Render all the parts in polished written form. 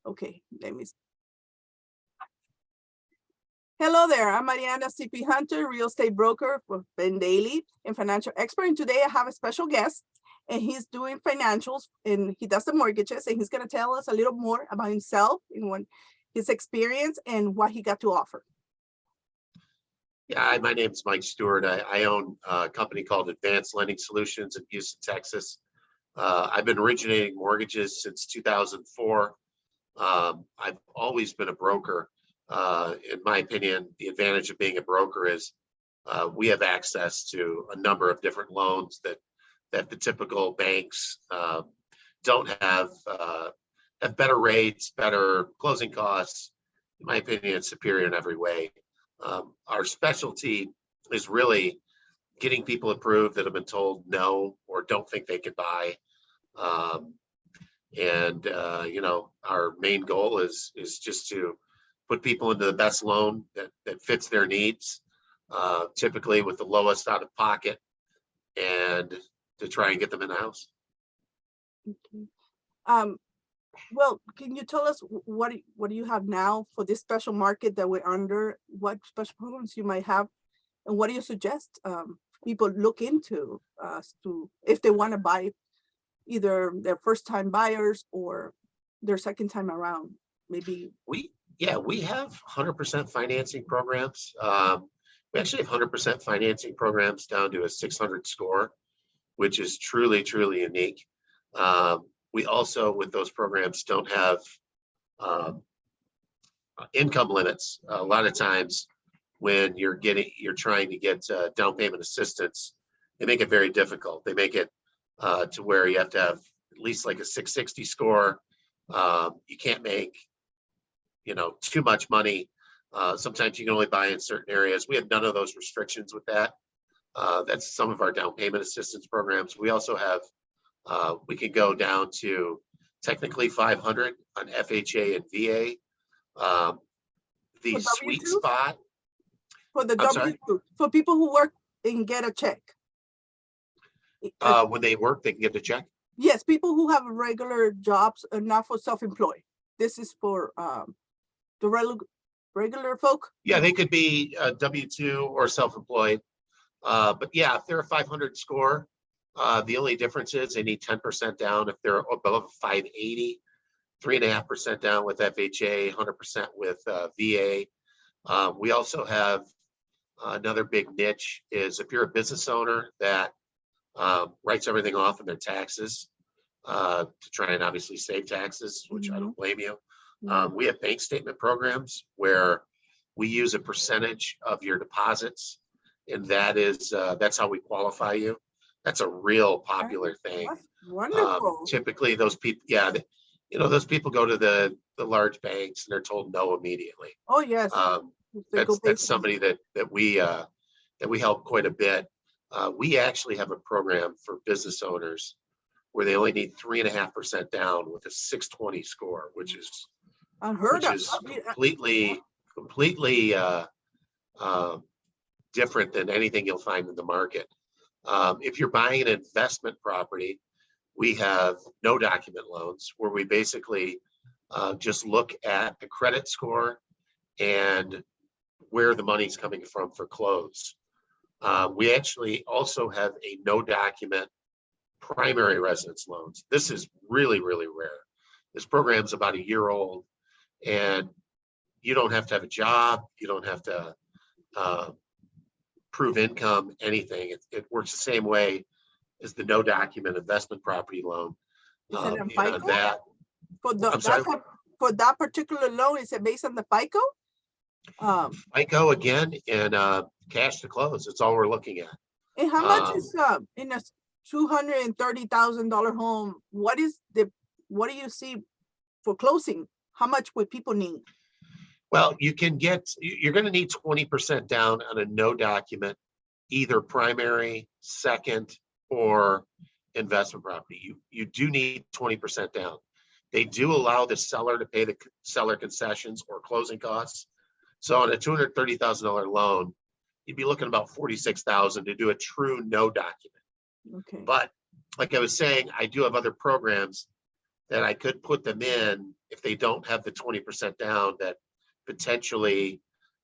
Okay, let me. Hello there, I'm Ariana CP Hunter, real estate broker for Ben Daily and financial expert. And today I have a special guest and he's doing financials and he does the mortgages and he's gonna tell us a little more about himself and his experience and what he got to offer. Yeah, hi, my name is Mike Stewart. I own a company called Advanced Lending Solutions in Houston, Texas. I've been originating mortgages since 2004. I've always been a broker. In my opinion, the advantage of being a broker is we have access to a number of different loans that the typical banks don't have. Have better rates, better closing costs. In my opinion, it's superior in every way. Our specialty is really getting people approved that have been told no or don't think they can buy. You know, our main goal is just to put people into the best loan that fits their needs, typically with the lowest out of pocket, and to try and get them in the house. Okay. Well, can you tell us what do you have now for this special market that we're under? What special programs you might have, and what do you suggest people look into if they want to buy, either their first time buyers or their second time around? Maybe we have 100% financing programs. We actually have 100% financing programs down to a 600 score, which is truly unique. We also, with those programs, don't have income limits. A lot of times when you're trying to get down payment assistance, they make it very difficult. They make it to where you have to have at least like a 660 score. You can't make, you know, too much money. Sometimes you can only buy in certain areas. We have none of those restrictions with that. That's some of our down payment assistance programs. We also have, we can go down to technically 500 on FHA and VA. The sweet spot for the W2, for people who work and get a check. When they work, they can get the check. Yes, people who have regular jobs and not for self-employed. This is for the regular folk. Yeah, they could be W2 or self-employed. But yeah, if they're a 500 score, the only difference is they need 10% down if they're above 580, 3.5% down with FHA, 100% with VA. We also have another big niche is if you're a business owner that writes everything off in their taxes to try and obviously save taxes, which I don't blame you. We have bank statement programs where we use a percentage of your deposits, and that's how we qualify you. That's a real popular thing. That's wonderful. Typically, those people, yeah, you know, those people go to the large banks and they're told no immediately. Oh yes, that's somebody that we help quite a bit. We actually have a program for business owners where they only need 3.5% down with a 620 score, which is completely different than anything you'll find in the market. If you're buying an investment property, we have no document loans where we basically just look at the credit score and where the money's coming from for close. We actually also have a no document primary residence loans. This is really rare. This program's about a year old, and you don't have to have a job. You don't have to prove income, anything. It works the same way as the no document investment property loan. For that particular loan, is it based on the FICO? FICO again, and cash to close. That's all we're looking at. And how much is in a $230,000 home? What do you see for closing? How much would people need? Well, you're going to need 20% down on a no document, either primary, second, or investment property. You do need 20% down. They do allow the seller to pay the seller concessions or closing costs. So on a $230,000 loan, you'd be looking about $46,000 to do a true no document. Okay. But like I was saying, I do have other programs that I could put them in if they don't have the 20% down, that potentially,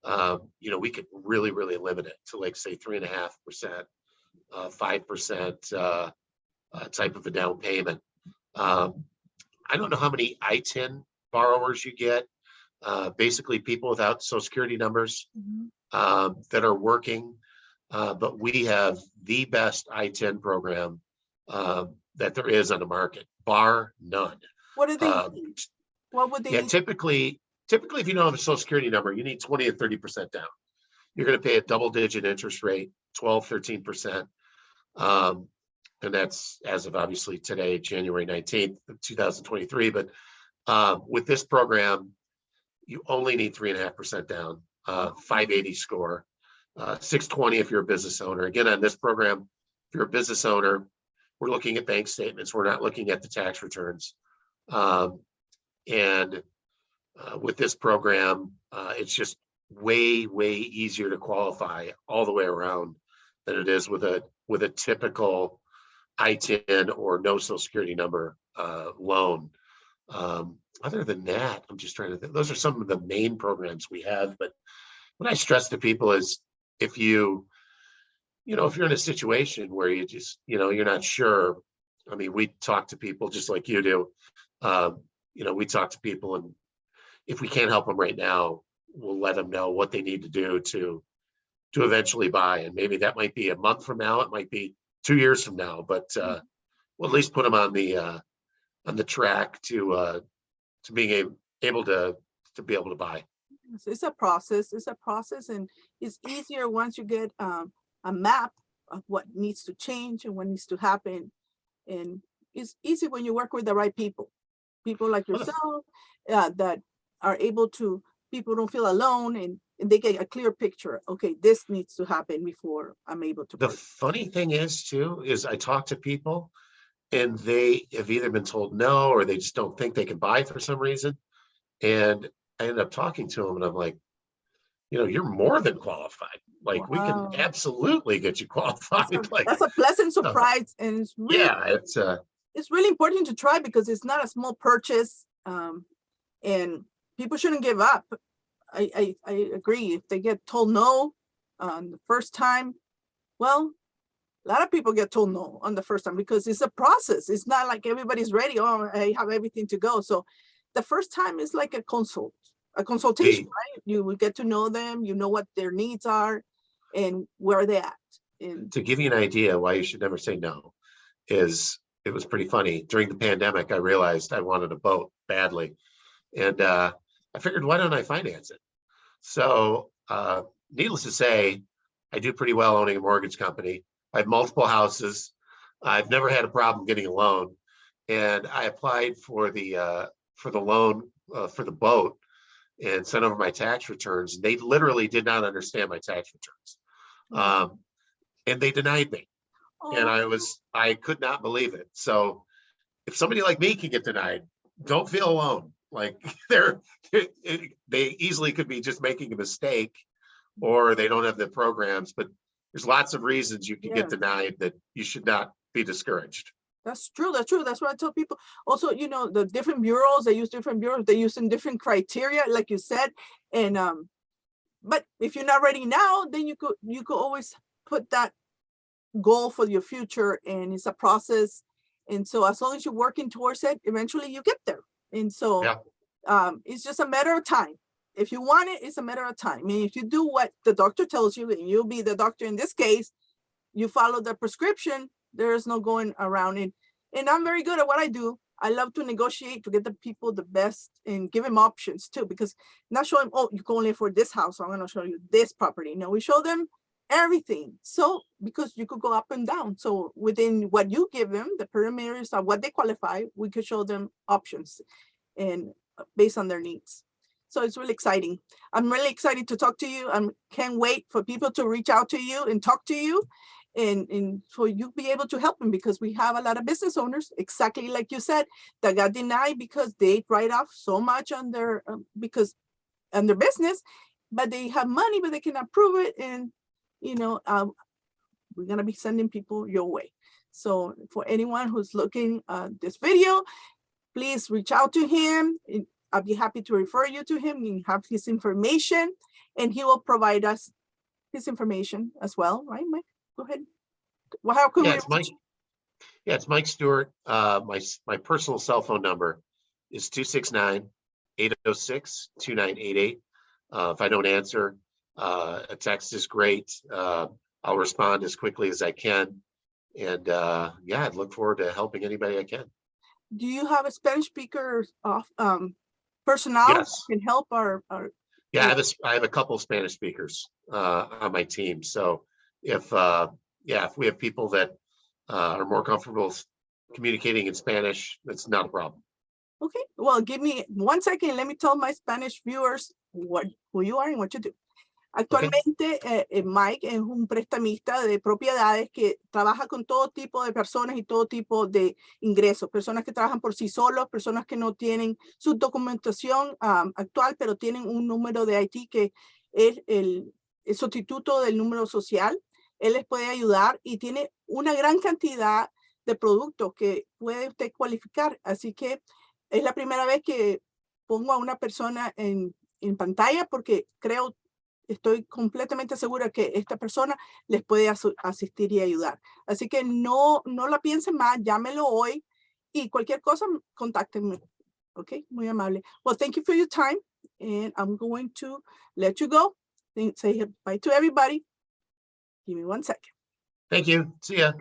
you know, we could really, really limit it to, like, say 3.5%, 5% type of a down payment. I don't know how many ITIN borrowers you get, basically people without social security numbers that are working, but we have the best ITIN program that there is on the market, bar none. What do they need? What would they Yeah, need? typically, if you don't have a social security number, you need 20 and 30% down. You're going to pay a double-digit interest rate, 12, 13%. And that's as of obviously today, January 19th, 2023. But with this program, you only need 3.5% down, 580 score, 620 if you're a business owner. Again, on this program, if you're a business owner, we're looking at bank statements. We're not looking at the tax returns. With this program, it's just way, way easier to qualify all the way around than it is with a typical ITIN or no social security number loan. Other than that, I'm just trying to think. Those are some of the main programs we have. But what I stress to people is, if you're in a situation where you just, you're not sure. I mean, we talk to people just like you do. We talk to people, and if we can't help them right now, we'll let them know what they need to do to eventually buy. And maybe that might be a month from now. It might be 2 years from now, but we'll at least put them on the track to being able to be able to buy. It's a process. It's a process, and it's easier once you get a map of what needs to change and what needs to happen. And it's easy when you work with the right people like yourself that are able to. People don't feel alone, and they get a clear picture. Okay, this needs to happen before I'm able to. The funny thing is too, is I talk to people and they have either been told no, or they just don't think they can buy for some reason. And I end up talking to them and I'm like, you're more than qualified. Like, we can absolutely get you qualified. That's a pleasant surprise. And it's really, it's really important to try, because it's not a small purchase. And people shouldn't give up. I agree. If they get told no the first time, well, a lot of people get told no on the first time because it's a process. It's not like everybody's ready. Oh, I have everything to go. So the first time is like a consultation, right? You will get to know them. You know what their needs are and where they're at. And to give you an idea why you should never say no is, it was pretty funny. During the pandemic, I realized I wanted a boat badly. And I figured, why don't I finance it? So needless to say, I do pretty well owning a mortgage company. I have multiple houses. I've never had a problem getting a loan. And I applied for the loan for the boat and sent over my tax returns. They literally did not understand my tax returns. And they denied me. And I could not believe it. So if somebody like me can get denied, don't feel alone. Like, they easily could be just making a mistake, or they don't have the programs, but there's lots of reasons you can get denied that you should not be discouraged. That's true. That's true. That's what I tell people. Also, the different bureaus, they use different bureaus. They use in different criteria, like you said. And but if you're not ready now, then you could always put that goal for your future, and it's a process. And so as long as you're working towards it, eventually you get there. And so it's just a matter of time. If you want it, it's a matter of time. I mean, if you do what the doctor tells you, and you'll be the doctor in this case, you follow the prescription, there is no going around it. And I'm very good at what I do. I love to negotiate to get the people the best and give them options too, because not show them, oh, you can only afford this house, so I'm going to show you this property. No, we show them everything. So because you could go up and down. So within what you give them, the parameters of what they qualify, we could show them options and based on their needs. So it's really exciting. I'm really excited to talk to you. I can't wait for people to reach out to you and talk to you, and for you be able to help them, because we have a lot of business owners, exactly like you said, that got denied because they write off so much on their business, but they have money, but they cannot prove it. And we're going to be sending people your way. So for anyone who's looking at this video, please reach out to him. I'll be happy to refer you to him. You have his information, and he will provide us his information as well, right, Mike? Go ahead. Well, how can Yeah, we it's Mike. reach? Yeah, it's Mike Stewart. My personal cell phone number is 269-806-2988. If I don't answer, a text is great. I'll respond as quickly as I can. And yeah, I'd look forward to helping anybody I can. Do you have a Spanish speaker personnel Yes. that can help Yeah, I have a couple Spanish speakers on my team. So if we have people that are more comfortable communicating in Spanish, that's not a problem. Okay, well, give me 1 second. Let me tell my Spanish viewers who you are and what you do. Actualmente, Mike es un prestamista de propiedades que trabaja con todo tipo de personas y todo tipo de ingresos. Personas que trabajan por sí solos, personas que no tienen su documentación actual, pero tienen un número de IT que es el sustituto del número social. Él les puede ayudar y tiene una gran cantidad de productos que puede usted cualificar. Así que es la primera vez que pongo a una persona en pantalla porque estoy completamente segura que esta persona les puede asistir y ayudar. Así que no la piensen más, llámelo hoy y cualquier cosa, contáctenme. Ok, muy amable. Well, thank you for your time, and I'm going to let you go. Say bye to everybody. Give me 1 second. Thank you. See ya.